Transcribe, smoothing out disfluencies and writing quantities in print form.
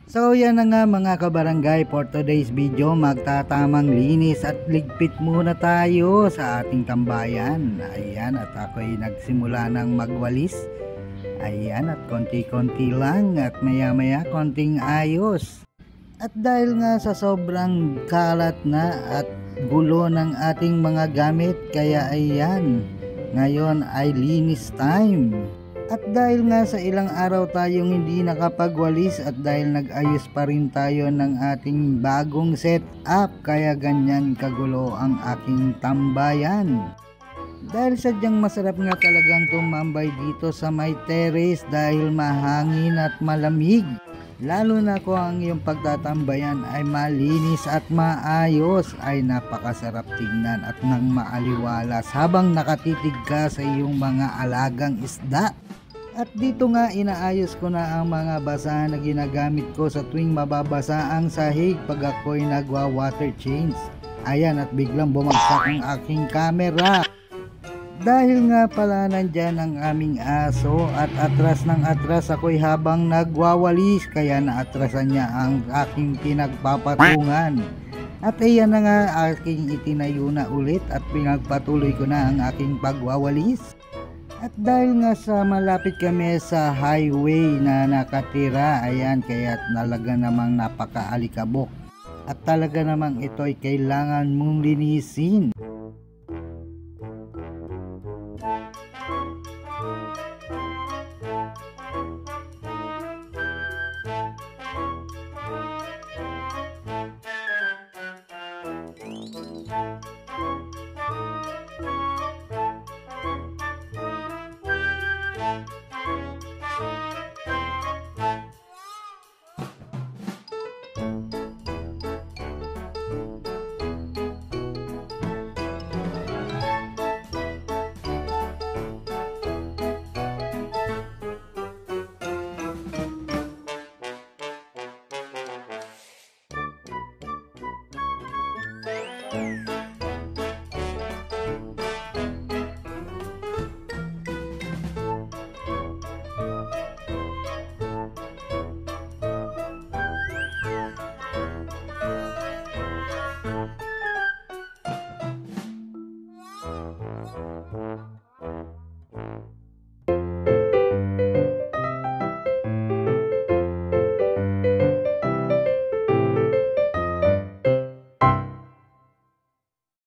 So yan na nga mga kabarangay, for today's video magtatamang linis at ligpit muna tayo sa ating tambayan. Ayan, at ako'y nagsimula ng magwalis. Ayan, at konti-konti lang at maya maya konting ayos. At dahil nga sa sobrang kalat na at gulo ng ating mga gamit, kaya ayan, ngayon ay linis time. At dahil nga sa ilang araw tayong hindi nakapagwalis at dahil nag-ayos pa rin tayo ng ating bagong setup, kaya ganyan kagulo ang aking tambayan. Dahil sadyang masarap nga talagang tumambay dito sa may terrace dahil mahangin at malamig. Lalo na kung ang iyong pagtatambayan ay malinis at maayos, ay napakasarap tignan at nang maaliwalas habang nakatitig ka sa iyong mga alagang isda. At dito nga inaayos ko na ang mga basahan na ginagamit ko sa tuwing mababasa ang sahig pag ako'y nagwa water change. Ayan, at biglang bumagsak ang aking camera. Dahil nga pala nandyan ang aming aso at atras ng atras ako'y habang nagwawalis, kaya naatrasan niya ang aking pinagpapatungan. At ayan na nga, aking itinayo na ulit at pinagpatuloy ko na ang aking pagwawalis. At dahil nga sa malapit kami sa highway na nakatira, ayan, kaya talaga namang napakaalikabok. At talaga namang ito'y kailangan mong linisin.